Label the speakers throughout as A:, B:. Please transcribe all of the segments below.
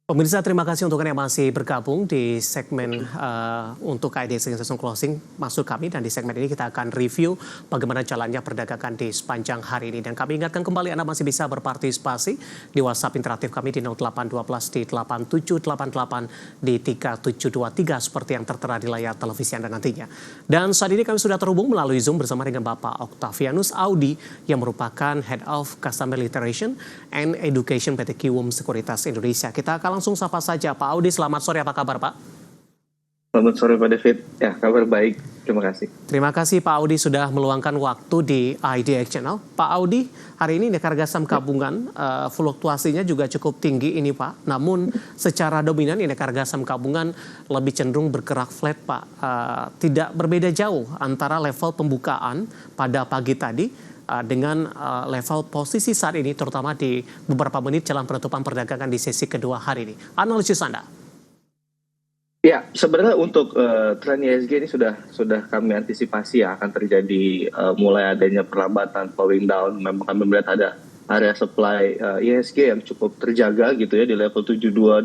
A: Pemirsa, terima kasih untuk yang masih bergabung di segmen untuk IDX Season Closing masuk kami, dan di segmen ini kita akan review bagaimana jalannya perdagangan di sepanjang hari ini. Dan kami ingatkan kembali Anda masih bisa berpartisipasi di WhatsApp interaktif kami di 0812 di 8788 di 3723 seperti yang tertera di layar televisi Anda nantinya. Dan saat ini kami sudah terhubung melalui Zoom bersama dengan Bapak Octavianus Audi yang merupakan Head of Customer Literation and Education PT Kiwum Sekuritas Indonesia. Kita akan langsung sapa saja Pak Audi. Selamat sore, apa kabar Pak?
B: Selamat sore Pak David. Ya, kabar baik. Terima kasih.
A: Terima kasih Pak Audi sudah meluangkan waktu di IDX Channel. Pak Audi, hari ini indeks harga saham gabungan fluktuasinya juga cukup tinggi ini Pak. Namun secara dominan indeks harga saham gabungan lebih cenderung bergerak flat Pak. Tidak berbeda jauh antara level pembukaan pada pagi tadi dengan level posisi saat ini, terutama di beberapa menit jelang penutupan perdagangan di sesi kedua hari ini. Analisis Anda?
B: Ya, sebenarnya untuk tren IHSG ini sudah kami antisipasi ya akan terjadi mulai adanya perlambatan flowing down. Memang kami melihat ada area supply IHSG yang cukup terjaga gitu ya di level 7280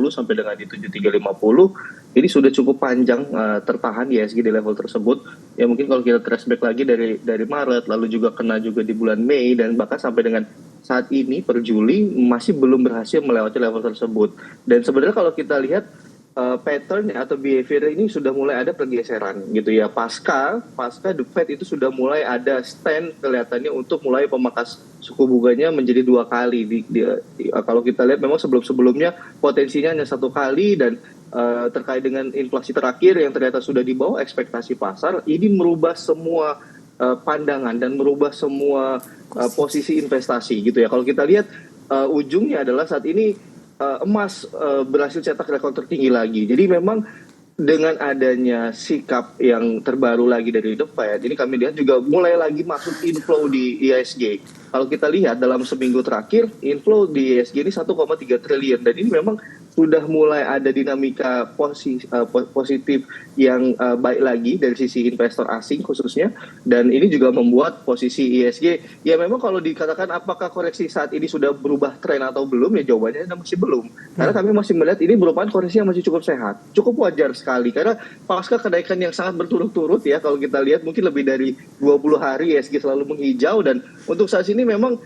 B: sampai dengan di 7350. Ini sudah cukup panjang tertahan IHSG di level tersebut. Ya mungkin kalau kita trace back lagi dari Maret, lalu juga kena juga di bulan Mei, dan bahkan sampai dengan saat ini per Juli masih belum berhasil melewati level tersebut. Dan sebenarnya kalau kita lihat pattern atau behavior ini sudah mulai ada pergeseran gitu ya, pasca The Fed itu sudah mulai ada stand kelihatannya untuk mulai pemangkas suku bunganya menjadi 2 kali. Kalau kita lihat memang sebelumnya potensinya hanya 1 kali, dan terkait dengan inflasi terakhir yang ternyata sudah di bawah ekspektasi pasar, ini merubah semua pandangan dan merubah semua posisi investasi gitu ya. Kalau kita lihat ujungnya adalah saat ini emas berhasil cetak rekor tertinggi lagi. Jadi memang dengan adanya sikap yang terbaru lagi dari The Fed, ini kami lihat juga mulai lagi masuk inflow di IHSG. Kalau kita lihat dalam seminggu terakhir, inflow di IHSG ini 1,3 triliun, dan ini memang sudah mulai ada dinamika positif yang baik lagi dari sisi investor asing khususnya, dan ini juga membuat posisi IHSG ya memang kalau dikatakan apakah koreksi saat ini sudah berubah tren atau belum, ya jawabannya masih belum, karena kami masih melihat ini merupakan koreksi yang masih cukup sehat, cukup wajar sekali, karena pasca kenaikan yang sangat berturut-turut ya, kalau kita lihat mungkin lebih dari 20 hari IHSG selalu menghijau, dan untuk saat ini memang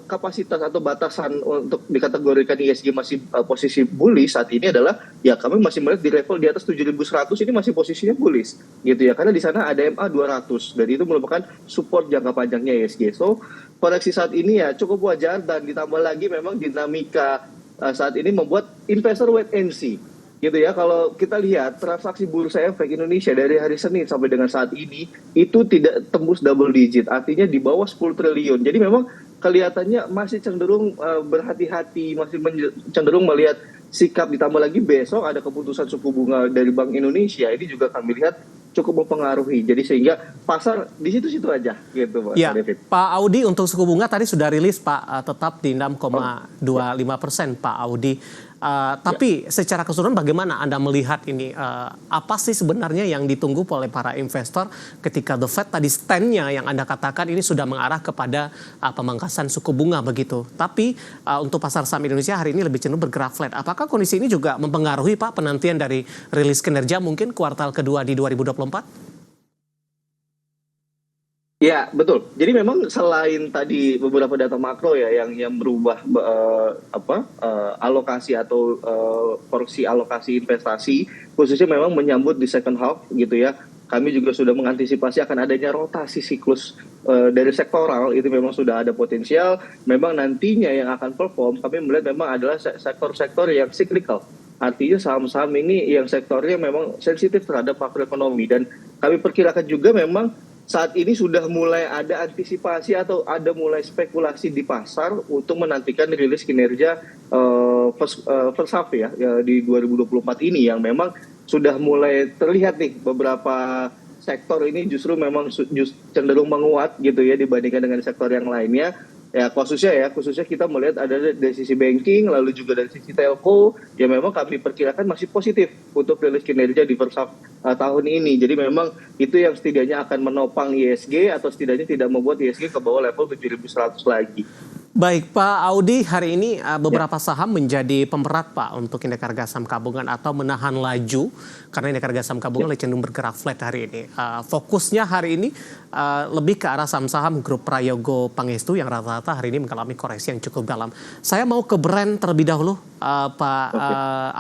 B: kapasitas atau batasan untuk dikategorikan IHSG masih posisi bullish saat ini adalah ya kami masih melihat di level di atas 7.100 ini masih posisinya bullish gitu ya, karena di sana ada MA 200 dan itu merupakan support jangka panjangnya IHSG. So koreksi saat ini ya cukup wajar, dan ditambah lagi memang dinamika saat ini membuat investor wait and see gitu ya. Kalau kita lihat transaksi bursa efek Indonesia dari hari Senin sampai dengan saat ini itu tidak tembus double digit, artinya di bawah 10 triliun. Jadi memang kelihatannya masih cenderung berhati-hati, masih cenderung melihat sikap, ditambah lagi besok ada keputusan suku bunga dari Bank Indonesia. Ini juga kami lihat cukup mempengaruhi. Jadi sehingga pasar di situ-situ aja gitu Pak David.
A: Pak Audi, untuk suku bunga tadi sudah rilis Pak, tetap di 6,25% Pak Audi. Tapi secara keseluruhan bagaimana Anda melihat ini? Apa sih sebenarnya yang ditunggu oleh para investor ketika The Fed tadi stand-nya yang Anda katakan ini sudah mengarah kepada pemangkasan suku bunga begitu. Tapi untuk pasar saham Indonesia hari ini lebih cenderung bergerak flat. Apakah kondisi ini juga mempengaruhi Pak penantian dari rilis kinerja mungkin kuartal kedua di 2024?
B: Ya betul. Jadi memang selain tadi beberapa data makro ya yang berubah alokasi atau porsi alokasi investasi, khususnya memang menyambut di second half gitu ya. Kami juga sudah mengantisipasi akan adanya rotasi siklus dari sektoral, itu memang sudah ada potensial. Memang nantinya yang akan perform kami melihat memang adalah sektor-sektor yang cyclical. Artinya saham-saham ini yang sektornya memang sensitif terhadap faktor ekonomi, dan kami perkirakan juga memang saat ini sudah mulai ada antisipasi atau ada mulai spekulasi di pasar untuk menantikan rilis kinerja first half ya di 2024 ini, yang memang sudah mulai terlihat nih beberapa sektor ini justru memang cenderung menguat gitu ya dibandingkan dengan sektor yang lainnya. Ya khususnya kita melihat ada dari sisi banking, lalu juga dari sisi telco, ya memang kami perkirakan masih positif untuk rilis kinerja di first half tahun ini. Jadi memang itu yang setidaknya akan menopang IHSG atau setidaknya tidak membuat IHSG ke bawah level 7.100 lagi.
A: Baik, Pak Audi, hari ini beberapa saham menjadi pemberat Pak untuk indeks harga saham gabungan atau menahan laju karena indeks harga saham gabungan cenderung bergerak flat hari ini. Fokusnya hari ini lebih ke arah saham-saham grup Prayogo Pangestu yang rata-rata hari ini mengalami koreksi yang cukup dalam. Saya mau ke brand terlebih dahulu, Pak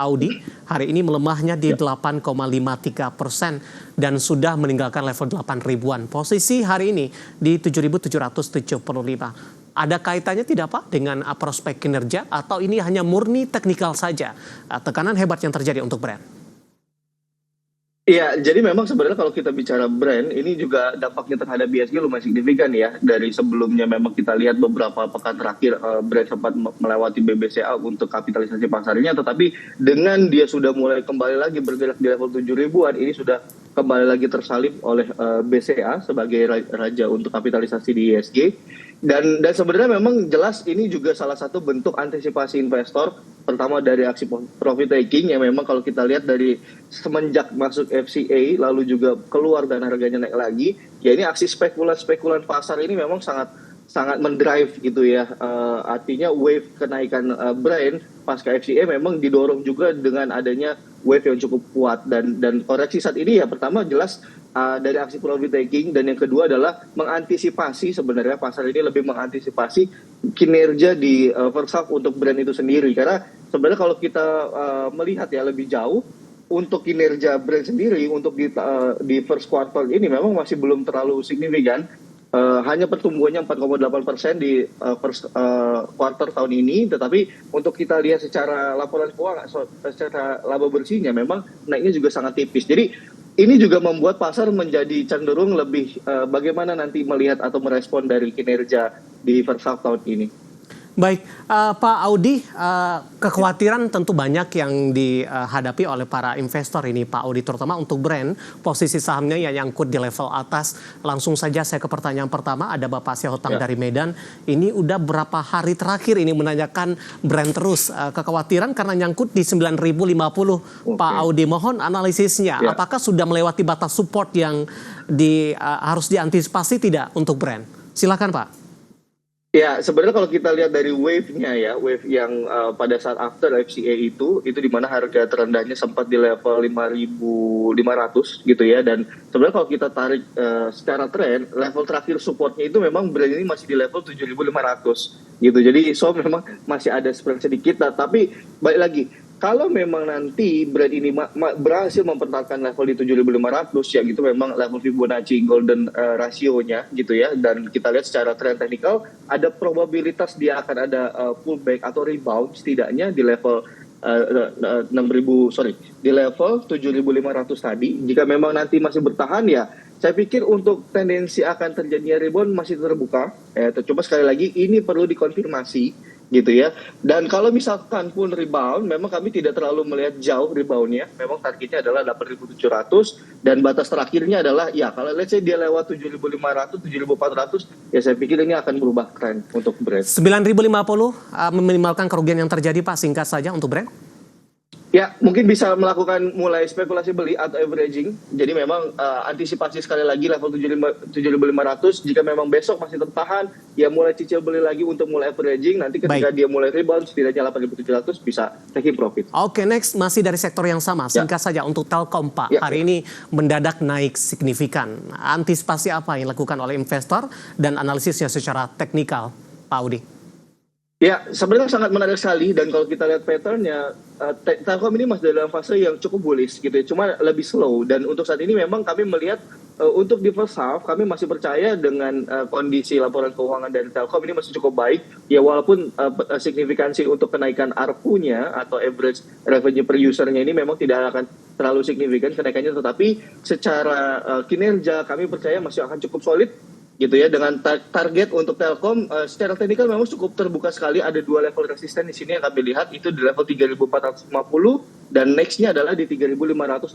A: Audi. Hari ini melemahnya di 8,53% dan sudah meninggalkan level 8 ribuan. Posisi hari ini di 7.775. Ada kaitannya tidak Pak dengan prospek kinerja atau ini hanya murni teknikal saja tekanan hebat yang terjadi untuk brand?
B: Iya, jadi memang sebenarnya kalau kita bicara brand, ini juga dampaknya terhadap IHSG lumayan signifikan ya. Dari sebelumnya memang kita lihat beberapa pekan terakhir brand sempat melewati BBCA untuk kapitalisasi pasarnya, tetapi dengan dia sudah mulai kembali lagi bergerak di level 7 ribuan, ini sudah kembali lagi tersalib oleh BCA sebagai raja untuk kapitalisasi di IHSG. Dan sebenarnya memang jelas ini juga salah satu bentuk antisipasi investor, pertama dari aksi profit taking yang memang kalau kita lihat dari semenjak masuk FCA lalu juga keluar dan harganya naik lagi, ya ini aksi spekulan pasar ini memang sangat mendrive gitu ya. Artinya wave kenaikan brand pasca FCA memang didorong juga dengan adanya wave yang cukup kuat dan koreksi saat ini ya pertama jelas dari aksi profit taking dan yang kedua adalah mengantisipasi, sebenarnya pasar ini lebih mengantisipasi kinerja di first half untuk brand itu sendiri, karena sebenarnya kalau kita melihat ya lebih jauh untuk kinerja brand sendiri untuk di first quarter ini memang masih belum terlalu signifikan. Hanya pertumbuhannya 4,8% di first quarter tahun ini, tetapi untuk kita lihat secara laporan keuangan, secara laba bersihnya memang naiknya juga sangat tipis. Jadi ini juga membuat pasar menjadi cenderung lebih bagaimana nanti melihat atau merespon dari kinerja di first half tahun ini.
A: Baik, Pak Audi, kekhawatiran tentu banyak yang dihadapi oleh para investor ini, Pak Audi, terutama untuk brand, posisi sahamnya yang nyangkut di level atas. Langsung saja saya ke pertanyaan pertama, ada Bapak Syahotang dari Medan. Ini udah berapa hari terakhir ini menanyakan brand terus. Kekhawatiran karena nyangkut di 9.050. Pak Audi, mohon analisisnya. Apakah sudah melewati batas support yang harus diantisipasi tidak untuk brand? Silakan, Pak.
B: Ya, sebenarnya kalau kita lihat dari wave-nya ya, wave yang pada saat after FCA itu di mana harga terendahnya sempat di level 5.500 gitu ya. Dan sebenarnya kalau kita tarik secara tren, level terakhir supportnya itu memang brand ini masih di level 7.500 gitu. Jadi memang masih ada spread sedikit, tapi balik lagi, kalau memang nanti brand ini berhasil mempertahankan level di 7.500 ya gitu, memang level Fibonacci golden rasionya gitu ya, dan kita lihat secara trend teknikal ada probabilitas dia akan ada pullback atau rebound setidaknya di level 7.500 tadi. Jika memang nanti masih bertahan ya saya pikir untuk tendensi akan terjadinya rebound masih terbuka. Coba sekali lagi ini perlu dikonfirmasi gitu ya. Dan kalau misalkan pun rebound, memang kami tidak terlalu melihat jauh reboundnya. Memang targetnya adalah 8.700 dan batas terakhirnya adalah ya kalau let's say dia lewat 7.500, 7.400 ya saya pikir ini akan berubah tren untuk brand.
A: 9.050 meminimalkan kerugian yang terjadi Pak, singkat saja untuk brand.
B: Ya, mungkin bisa melakukan mulai spekulasi beli atau averaging. Jadi memang antisipasi sekali lagi level 7.500. Jika memang besok masih tertahan, ya mulai cicil beli lagi untuk mulai averaging. Nanti ketika dia mulai rebound, setidaknya 8.700 bisa taking profit.
A: Oke, next masih dari sektor yang sama. Singkat saja untuk Telkom, Pak. Hari ini mendadak naik signifikan. Antisipasi apa yang dilakukan oleh investor dan analisisnya secara teknikal, Pak Audi?
B: Ya, sebenarnya sangat menarik sekali, dan kalau kita lihat patternnya, Telkom ini masih dalam fase yang cukup bullish gitu ya, cuma lebih slow. Dan untuk saat ini memang kami melihat untuk di first half kami masih percaya dengan kondisi laporan keuangan dari Telkom ini masih cukup baik. Ya walaupun signifikansi untuk kenaikan ARPU-nya atau average revenue per user-nya ini memang tidak akan terlalu signifikan kenaikannya, tetapi secara kinerja kami percaya masih akan cukup solid gitu ya, dengan target untuk Telkom secara teknikal memang cukup terbuka sekali. Ada dua level resisten di sini yang kami lihat, itu di level 3.450 dan nextnya adalah di 3.580.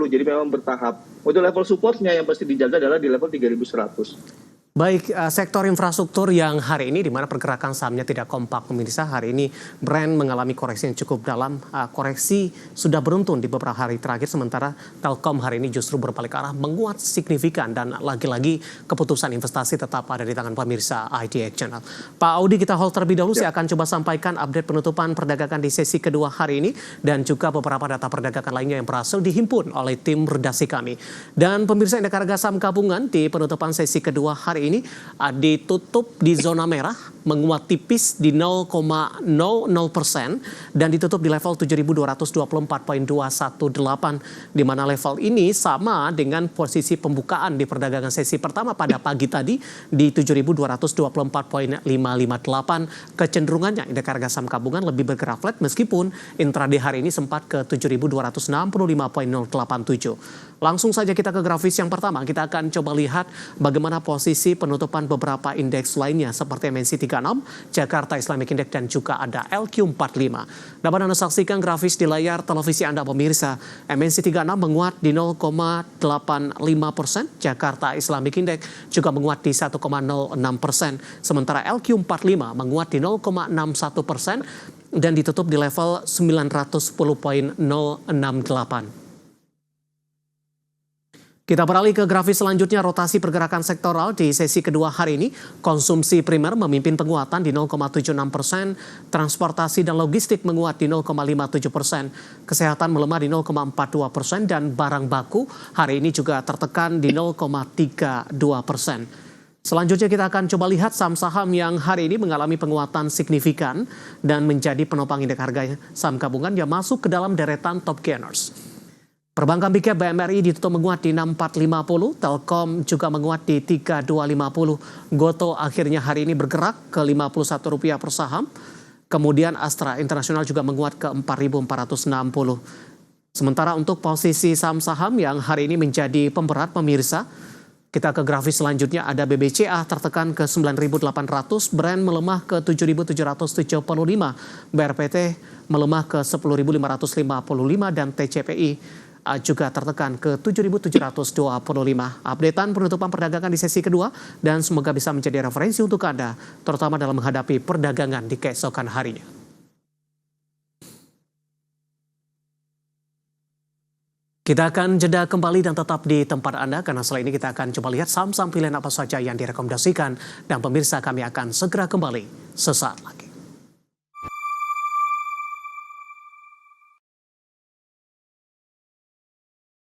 B: Jadi memang bertahap. Untuk level supportnya yang pasti dijaga adalah di level 3.100.
A: Baik, sektor infrastruktur yang hari ini di mana pergerakan sahamnya tidak kompak pemirsa. Hari ini Brand mengalami koreksi yang cukup dalam. Koreksi sudah beruntun di beberapa hari terakhir, sementara Telkom hari ini justru berbalik arah menguat signifikan dan lagi-lagi keputusan investasi tetap ada di tangan pemirsa IDX Channel. Pak Audi, kita hold terlebih dahulu. Saya akan coba sampaikan update penutupan perdagangan di sesi kedua hari ini dan juga beberapa data perdagangan lainnya yang berhasil dihimpun oleh tim redaksi kami. Dan pemirsa, indeks harga saham gabungan di penutupan sesi kedua hari ini ditutup di zona merah, menguat tipis di 0,00% dan ditutup di level 7.224.218, di mana level ini sama dengan posisi pembukaan di perdagangan sesi pertama pada pagi tadi di 7.224.558. Kecenderungannya indeks harga saham gabungan lebih bergerak flat meskipun intraday hari ini sempat ke 7.265.087. Langsung saja kita ke grafis yang pertama. Kita akan coba lihat bagaimana posisi penutupan beberapa indeks lainnya seperti MNC 36, Jakarta Islamic Index, dan juga ada LQ45. Dapat Anda saksikan grafis di layar televisi Anda pemirsa. MNC 36 menguat di 0,85%, Jakarta Islamic Index juga menguat di 1,06%, sementara LQ45 menguat di 0,61% dan ditutup di level 910.068. Kita beralih ke grafis selanjutnya, rotasi pergerakan sektoral di sesi kedua hari ini. Konsumsi primer memimpin penguatan di 0,76%, transportasi dan logistik menguat di 0,57%, kesehatan melemah di 0,42%, dan barang baku hari ini juga tertekan di 0,32%. Selanjutnya kita akan coba lihat saham-saham yang hari ini mengalami penguatan signifikan dan menjadi penopang indeks harga saham gabungan yang masuk ke dalam deretan top gainers. Perbankan Big Cap BMRI ditutup menguat di 6450, Telkom juga menguat di 3250, Goto akhirnya hari ini bergerak ke Rp51 per saham, kemudian Astra Internasional juga menguat ke 4460. Sementara untuk posisi saham-saham yang hari ini menjadi pemberat pemirsa, kita ke grafis selanjutnya, ada BBCA tertekan ke 9.800, Brand melemah ke 7.775, BRPT melemah ke 10.555, dan TCPI juga tertekan ke 7.725. Updatean penutupan perdagangan di sesi kedua dan semoga bisa menjadi referensi untuk Anda, terutama dalam menghadapi perdagangan di keesokan harinya. Kita akan jeda kembali dan tetap di tempat Anda, karena setelah ini kita akan coba lihat saham-saham pilihan apa saja yang direkomendasikan, dan pemirsa kami akan segera kembali sesaat lagi.